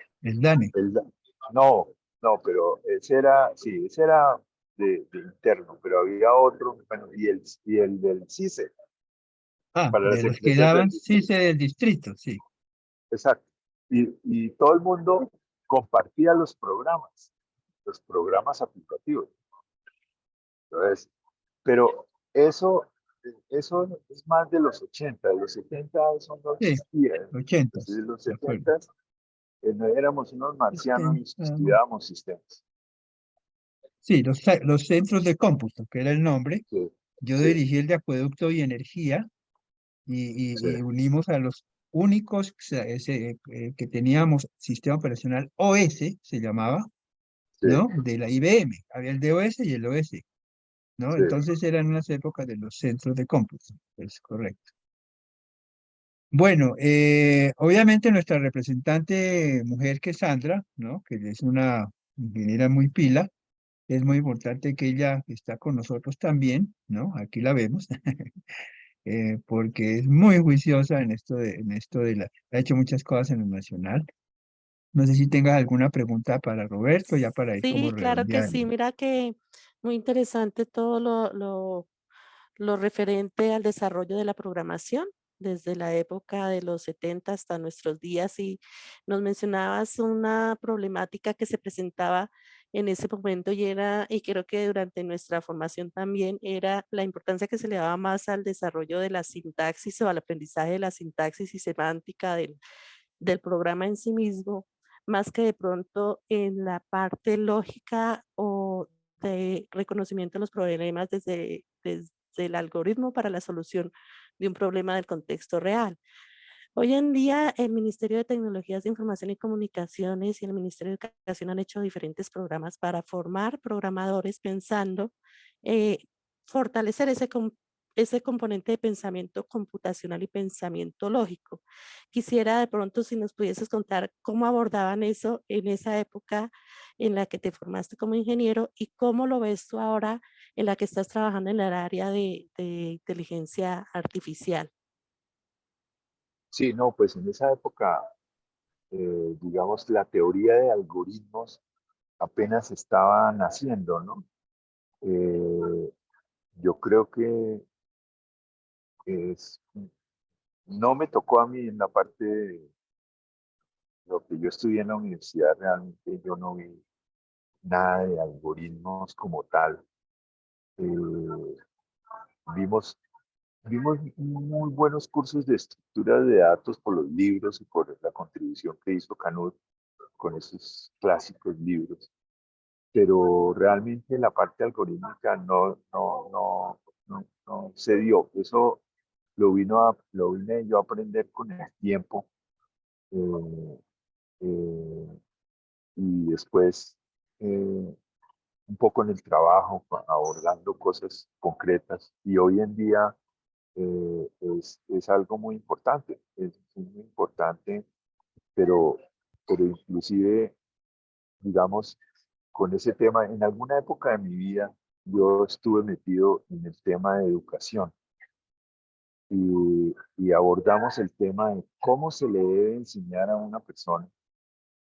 No, no, pero ese era de interno, pero había otro, bueno, y el del CICE, Ah, para las de los que empresas del daban distrito. CICE del distrito, sí. Exacto. Y todo el mundo compartía los programas aplicativos. Entonces, pero eso es más de los 80, de los 70 eso no Sí, existía. Entonces, 80s, de los de acuerdo. 70 no éramos unos marcianos los que 70, estudiábamos sistemas. sí, los centros de cómputo, que era el nombre. Sí, Yo sí, dirigí el de acueducto y energía sí, y unimos a los únicos que teníamos sistema operacional OS, se llamaba, sí, ¿no? De la IBM. Había el DOS y el OS, ¿no? sí. Entonces eran unas épocas de los centros de cómputo, es correcto. Bueno, obviamente nuestra representante mujer que es Sandra, ¿no? Que es una ingeniera muy pila, es muy importante que ella está con nosotros también, ¿no? Aquí la vemos, porque es muy juiciosa en esto de la, ha hecho muchas cosas en lo nacional. No sé si tengas alguna pregunta para Roberto, ya para ir como Sí, claro que redondeando. sí. Mira que muy interesante todo lo referente al desarrollo de la programación desde la época de los 70 hasta nuestros días y nos mencionabas una problemática que se presentaba en ese momento y era, y creo que durante nuestra formación también, era la importancia que se le daba más al desarrollo de la sintaxis o al aprendizaje de la sintaxis y semántica del programa en sí mismo, más que de pronto en la parte lógica o de reconocimiento de los problemas desde el algoritmo para la solución de un problema del contexto real. Hoy en día, el Ministerio de Tecnologías de Información y Comunicaciones y el Ministerio de Educación han hecho diferentes programas para formar programadores pensando eh, fortalecer ese componente de pensamiento computacional y pensamiento lógico. Quisiera de pronto si nos pudieses contar cómo abordaban eso en esa época en la que te formaste como ingeniero y cómo lo ves tú ahora en la que estás trabajando en el área de inteligencia artificial. Sí, no, pues en esa época, digamos, la teoría de algoritmos apenas estaba naciendo, ¿no? Eh, yo creo que es, no me tocó a mí en la parte de lo que yo estudié en la universidad, realmente yo no vi nada de algoritmos como tal. Eh, vimos, vimos muy buenos cursos de estructura de datos por los libros y por la contribución que hizo Canut con esos clásicos libros, pero realmente la parte algorítmica no se dio. Eso lo vine yo a aprender con el tiempo, eh, eh, y después un poco en el trabajo, abordando cosas concretas. Y hoy en día es algo muy importante, es muy importante, pero, pero inclusive, digamos, con ese tema, en alguna época de mi vida, yo estuve metido en el tema de educación y abordamos el tema de cómo se le debe enseñar a una persona.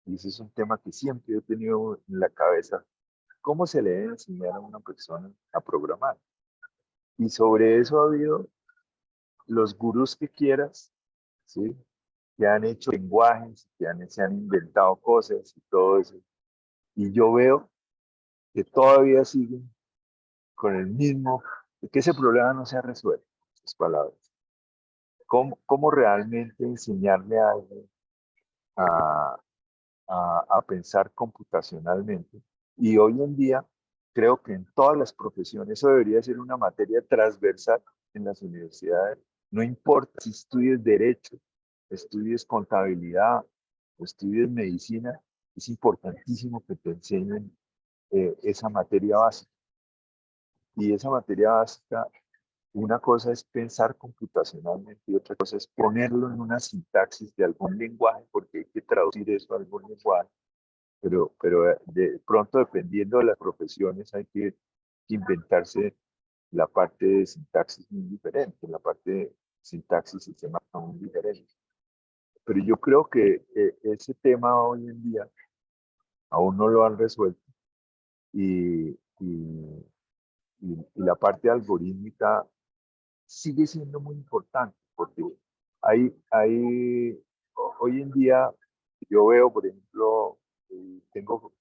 Y ese es un tema que siempre he tenido en la cabeza. ¿Cómo se le debe enseñar a una persona a programar? Y sobre eso ha habido los gurús que quieras, ¿sí? Que han hecho lenguajes, se han inventado cosas y todo eso. Y yo veo que todavía siguen con el mismo, que ese problema no se ha resuelto. estas palabras. ¿Cómo realmente enseñarle a alguien a pensar computacionalmente? Y hoy en día creo que en todas las profesiones eso debería ser una materia transversal en las universidades. No importa si estudies derecho, estudies contabilidad, o estudies medicina, es importantísimo que te enseñen esa materia básica. Y esa materia básica, una cosa es pensar computacionalmente y otra cosa es ponerlo en una sintaxis de algún lenguaje, porque hay que traducir eso a algún lenguaje. Pero de pronto, dependiendo de las profesiones, hay que inventarse la parte de sintaxis muy diferente, la parte de sintaxis sistemática muy diferente. Pero yo creo que ese tema hoy en día aún no lo han resuelto y, y, y la parte algorítmica sigue siendo muy importante porque hoy en día yo veo, por ejemplo, tengo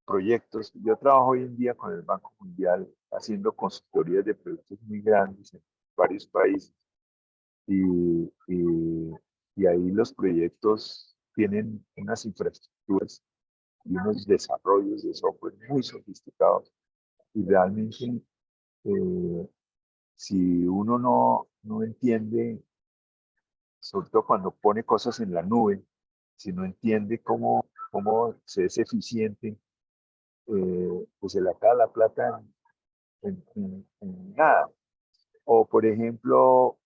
proyectos. Yo trabajo hoy en día con el Banco Mundial haciendo consultorías de proyectos muy grandes en varios países y ahí los proyectos tienen unas infraestructuras y unos desarrollos de software muy sofisticados y realmente si uno no entiende, sobre todo cuando pone cosas en la nube, si no entiende cómo se es eficiente, pues se le acaba la plata en nada. O por ejemplo,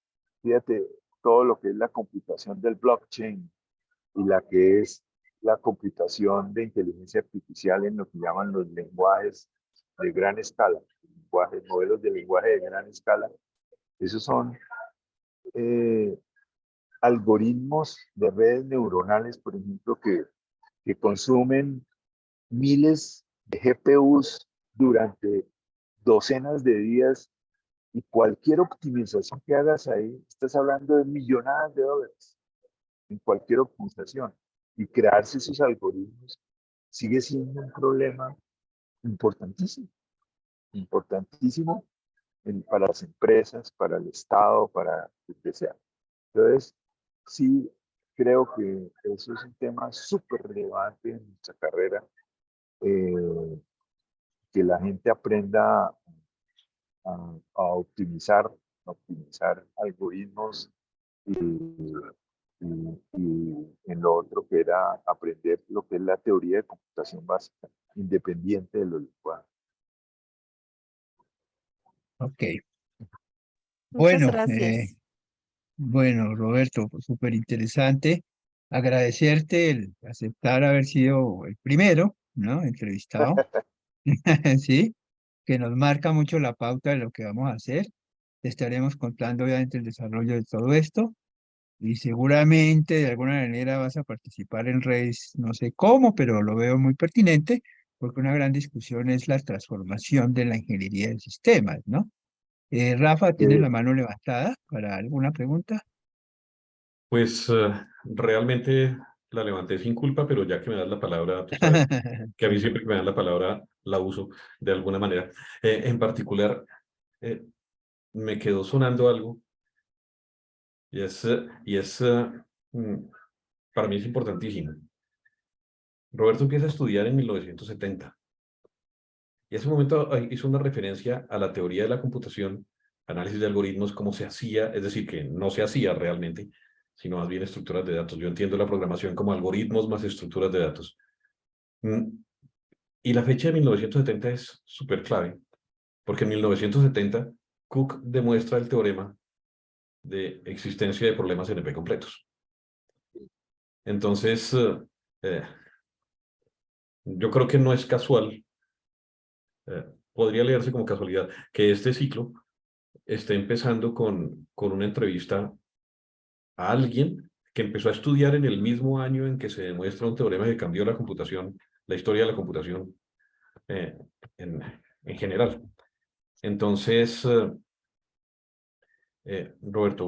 fíjate, todo lo que es la computación del blockchain y la que es la computación de inteligencia artificial en lo que llaman los lenguajes de gran escala, modelos de lenguaje de gran escala. Esos son algoritmos de redes neuronales, por ejemplo, que consumen miles de GPUs durante docenas de días y cualquier optimización que hagas ahí, estás hablando de millonadas de dólares en cualquier optimización. Y crearse esos algoritmos sigue siendo un problema importantísimo, importantísimo para las empresas, para el Estado, para lo que sea. Entonces, sí creo que eso es un tema súper relevante en nuestra carrera, que la gente aprenda a optimizar algoritmos y en lo otro que era aprender lo que es la teoría de computación básica, independiente de los lenguajes. Ok. Muchas Bueno, gracias. bueno, Roberto, súper interesante. Agradecerte el aceptar haber sido el primero, ¿no? Entrevistado, ¿sí? Que nos marca mucho la pauta de lo que vamos a hacer. Te estaremos contando obviamente el desarrollo de todo esto y seguramente de alguna manera vas a participar en redes, no sé cómo, pero lo veo muy pertinente porque una gran discusión es la transformación de la ingeniería de sistemas, ¿no? Rafa, ¿tienes Eh, la mano levantada para alguna pregunta? Pues realmente la levanté sin culpa, pero ya que me das la palabra, tú sabes que a mí siempre que me dan la palabra la uso de alguna manera. En particular, me quedó sonando algo y para mí es importantísimo. Roberto empieza a estudiar en 1970 y ese momento hizo una referencia a la teoría de la computación, análisis de algoritmos, cómo se hacía, es decir, que no se hacía realmente, sino más bien estructuras de datos. Yo entiendo la programación como algoritmos más estructuras de datos. Y la fecha de 1970 es súper clave, porque en 1970 Cook demuestra el teorema de existencia de problemas NP completos. Entonces, yo creo que no es casual, podría leerse como casualidad, que este ciclo esté empezando con una entrevista a alguien que empezó a estudiar en el mismo año en que se demuestra un teorema que cambió la computación, la historia de la computación eh, en, en general. Entonces, Roberto,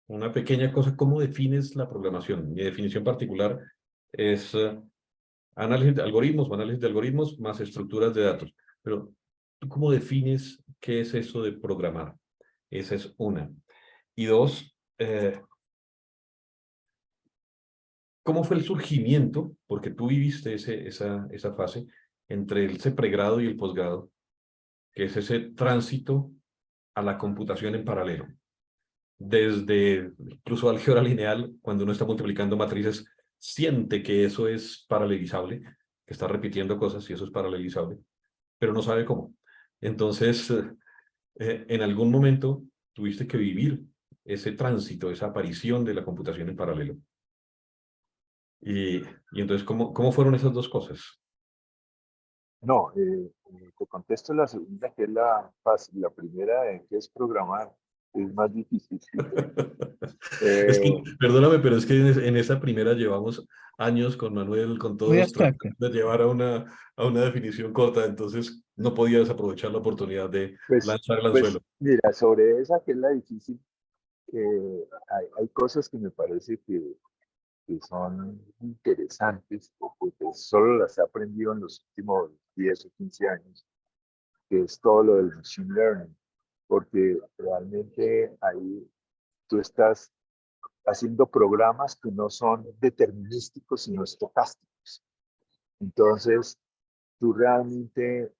una pequeña cosa, ¿cómo defines la programación? Mi definición particular es análisis de algoritmos más estructuras de datos. Pero, ¿tú cómo defines qué es eso de programar? Esa es una. Y dos, ¿cómo fue el surgimiento? Porque tú viviste esa fase entre ese pregrado y el posgrado, que es ese tránsito a la computación en paralelo. Desde incluso álgebra lineal, cuando uno está multiplicando matrices, siente que eso es paralelizable, que está repitiendo cosas y eso es paralelizable, pero no sabe cómo. Entonces, en algún momento tuviste que vivir ese tránsito, esa aparición de la computación en paralelo. Y entonces, ¿cómo fueron esas dos cosas? No, te contesto la segunda, que es la fácil. La primera, que es programar, es más difícil. Es que, Eh, perdóname, pero es que en esa primera llevamos años con Manuel, con Muy todos, tratando abstracta. de llevar a una definición corta, entonces no podía desaprovechar la oportunidad de lanzar el anzuelo. Mira, sobre esa que es la difícil, hay cosas que me parece que son interesantes, porque solo las he aprendido en los últimos 10 o 15 años, que es todo lo del machine learning, porque realmente ahí tú estás haciendo programas que no son determinísticos, sino estocásticos. Entonces, tú realmente,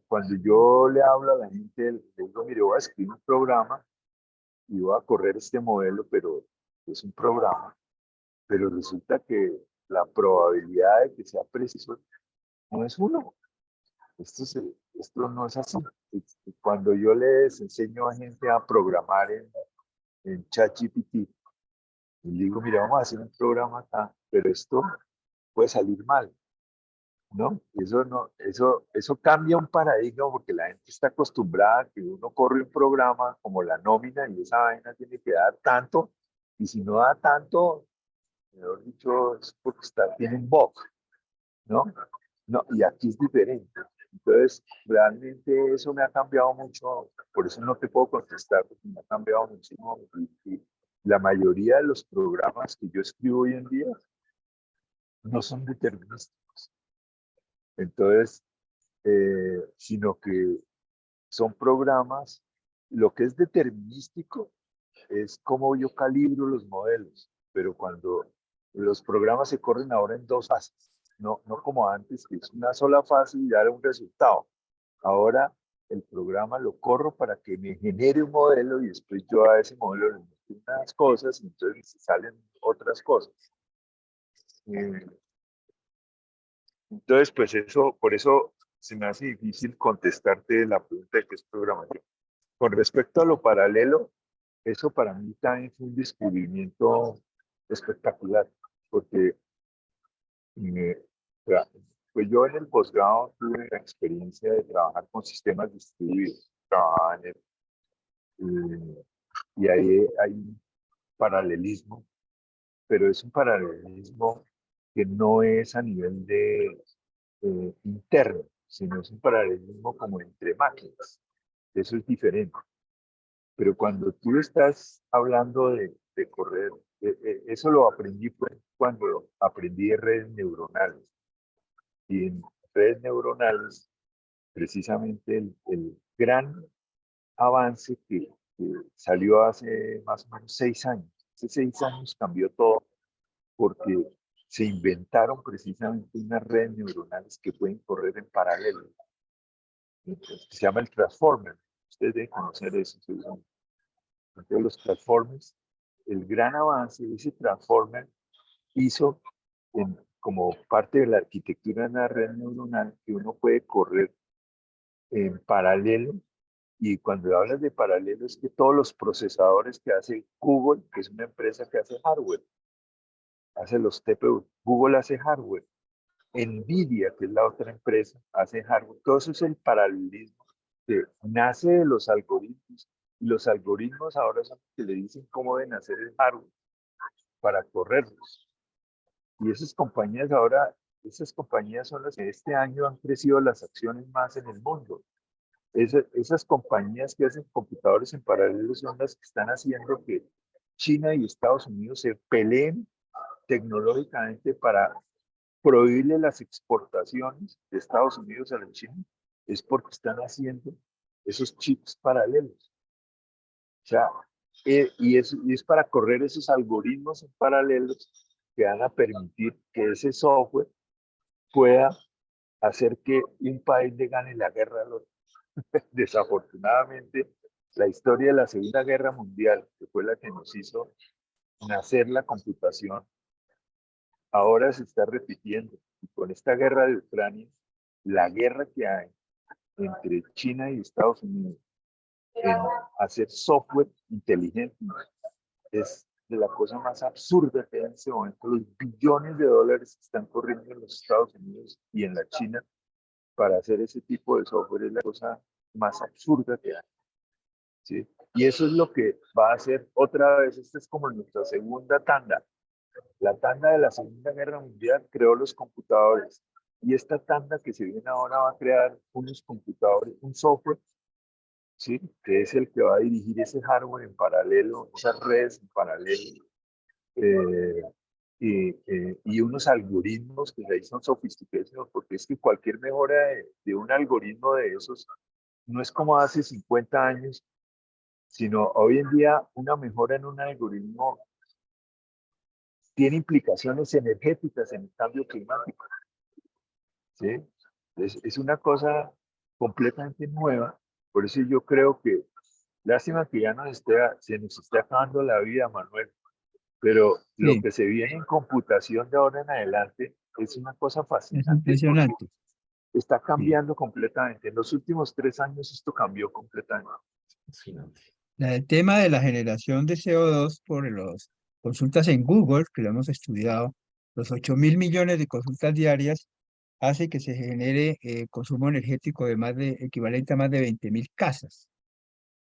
cuando yo le hablo a la gente, le digo, mire, voy a escribir un programa y voy a correr este modelo, pero es un programa, pero resulta que la probabilidad de que sea preciso no es uno. Esto no es así. Cuando yo les enseño a gente a programar en ChatGPT, y digo, mira, vamos a hacer un programa acá, pero esto puede salir mal, ¿no? Eso cambia un paradigma porque la gente está acostumbrada a que uno corre un programa como la nómina y esa vaina tiene que dar tanto, y si no da tanto, mejor dicho, es porque tiene un bug, ¿no? No, y aquí es diferente. Entonces, realmente eso me ha cambiado mucho, por eso no te puedo contestar, porque me ha cambiado muchísimo. Y la mayoría de los programas que yo escribo hoy en día no son determinísticos. Entonces, sino que son programas, lo que es determinístico es cómo yo calibro los modelos, pero cuando los programas se corren ahora en dos fases, no como antes, que es una sola fase y dar un resultado. Ahora el programa lo corro para que me genere un modelo y después yo a ese modelo le meto unas cosas y entonces salen otras cosas. Entonces, pues eso, por eso se me hace difícil contestarte la pregunta de qué es programación. Con respecto a lo paralelo, eso para mí también fue un descubrimiento espectacular, porque pues yo en el posgrado tuve la experiencia de trabajar con sistemas distribuidos, trabajaba y ahí hay un paralelismo, pero es un paralelismo que no es a nivel de interno, sino es un paralelismo como entre máquinas. Eso es diferente. Pero cuando tú estás hablando de correr, eso lo aprendí cuando aprendí de redes neuronales. Y en redes neuronales, precisamente el gran avance que salió hace más o menos 6 años. Hace 6 años cambió todo porque se inventaron precisamente unas redes neuronales que pueden correr en paralelo. Se llama el Transformer. Ustedes deben conocer eso. Entonces, los Transformers, el gran avance de ese Transformer hizo como parte de la arquitectura de una red neuronal que uno puede correr en paralelo. Y cuando hablas de paralelo es que todos los procesadores que hace Google, que es una empresa que hace hardware, hace los TPU, Google hace hardware, Nvidia, que es la otra empresa, hace hardware. Todo eso es el paralelismo que nace de los algoritmos. Y los algoritmos ahora son los que le dicen cómo deben hacer el hardware para correrlos. Y esas compañías son las que este año han crecido las acciones más en el mundo. Esas compañías que hacen computadores en paralelo son las que están haciendo que China y Estados Unidos se peleen tecnológicamente para prohibirle las exportaciones de Estados Unidos a la China. Es porque están haciendo esos chips paralelos. sea, y es para correr esos algoritmos en paralelos que van a permitir que ese software pueda hacer que un país le gane la guerra al otro. Desafortunadamente, la historia de la Segunda Guerra Mundial, que fue la que nos hizo nacer la computación, ahora se está repitiendo. Y con esta guerra de Ucrania, la guerra que hay entre China y Estados Unidos en hacer software inteligente es de la cosa más absurda que hay en este momento. Los billones de dólares que están corriendo en los Estados Unidos y en la China para hacer ese tipo de software es la cosa más absurda que hay. ¿Sí? Y eso es lo que va a hacer otra vez. Esta es como nuestra segunda tanda. La tanda de la Segunda Guerra Mundial creó los computadores. Y esta tanda que se viene ahora va a crear unos computadores, un software, ¿sí? Que es el que va a dirigir ese hardware en paralelo, esas redes en paralelo. Y unos algoritmos que ahí son sofisticados, porque es que cualquier mejora de un algoritmo de esos no es como hace 50 años, sino hoy en día una mejora en un algoritmo tiene implicaciones energéticas en el cambio climático. ¿Sí? Es una cosa completamente nueva, por eso yo creo que, lástima que ya se nos esté acabando la vida, Manuel, pero lo Sí, que se viene en computación de ahora en adelante es una cosa es fascinante porque impresionante. está Sí. cambiando completamente. En los últimos 3 años esto cambió completamente. Fascinante. El tema de la generación de CO2 por las consultas en Google, que lo hemos estudiado, los 8.000 millones de consultas diarias hace que se genere consumo energético de equivalente a más de 20.000 casas.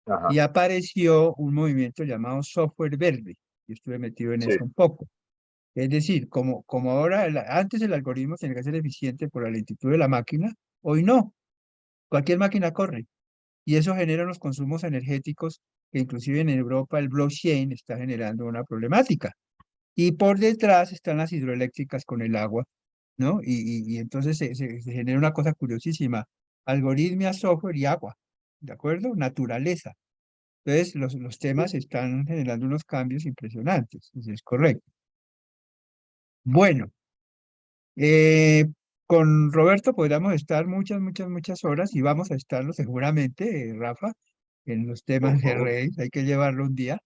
Ajá, Y apareció un movimiento llamado software verde. Yo estuve metido en sí, eso un poco. Es decir, como ahora, antes el algoritmo tenía que ser eficiente por la lentitud de la máquina, hoy no. Cualquier máquina corre. Y eso genera unos consumos energéticos que inclusive en Europa el blockchain está generando una problemática. Y por detrás están las hidroeléctricas con el agua, ¿no? Y entonces se genera una cosa curiosísima, algoritmia, software y agua, ¿de acuerdo? Naturaleza. Entonces los temas están generando unos cambios impresionantes, eso es correcto. Bueno, eh, con Roberto podríamos estar muchas, muchas, muchas horas y vamos a estarlo seguramente, Rafa, en los Por temas de favor. redes, hay que llevarlo un día,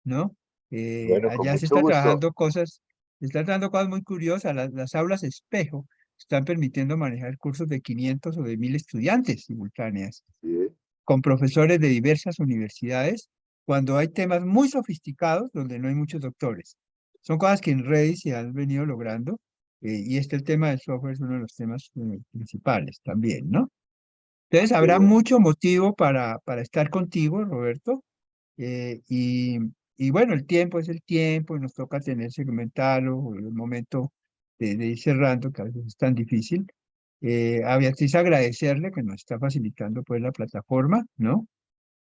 ¿no? bueno, con Allá mucho gusto. se están dando cosas muy curiosas, las aulas espejo están permitiendo manejar cursos de 500 o de 1.000 estudiantes simultáneas, Sí, con profesores de diversas universidades, cuando hay temas muy sofisticados donde no hay muchos doctores. Son cosas que en Redis se han venido logrando, y el tema del software es uno de los temas principales también, ¿no? Entonces qué habrá bueno. mucho motivo para estar contigo, Roberto, eh, y, y bueno, el tiempo es el tiempo y nos toca tener segmentarlo, el momento de ir cerrando, que a veces es tan difícil. A Beatriz agradecerle que nos está facilitando pues la plataforma, ¿no?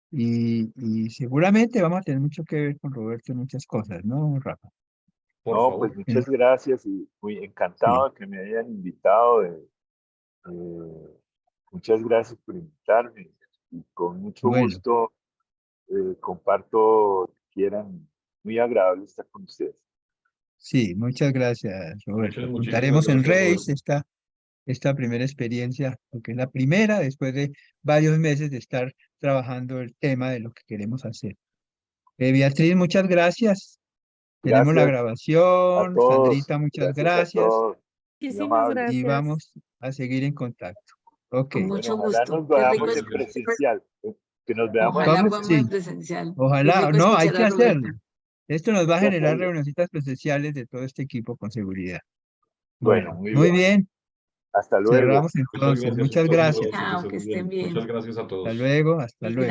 Y seguramente vamos a tener mucho que ver con Roberto en muchas cosas, ¿no, Rafa? Por No, pues favor. En- muchas gracias y muy sí, encantado de que me hayan invitado. Muchas gracias por invitarme y con mucho bueno, gusto comparto lo que quieran. Muy agradable estar con ustedes. sí, muchas gracias, Muchas, Roberto. muchísimas Contaremos en gracias, Reis Roberto. esta primera experiencia, porque es la primera después de varios meses de estar trabajando el tema de lo que queremos hacer. Beatriz, muchas gracias. Tenemos la Gracias a grabación. todos. Sandrita, muchas Gracias a gracias. todos. Muy Muchísimas amables. Y gracias. vamos a seguir en contacto. Ok. Con Bueno, mucho ojalá gusto. nos Qué rico, veamos en Gracias. presencial. Que nos veamos en ojalá Vamos, podamos en sí, presencial. presencial. Qué ojalá. rico No, hay escuchar que a hacerlo. Roberto. Esto nos va a De generar acuerdo. reunioncitas presenciales de todo este equipo con seguridad. Bueno, Bueno, muy muy bien. bien. Hasta luego. Cerramos Muchas entonces. gracias, Muchas muchas gracias, gracias. Roberto, que Chao, que estés muy estén bien. bien. Muchas gracias a Hasta todos. luego, hasta Y luego.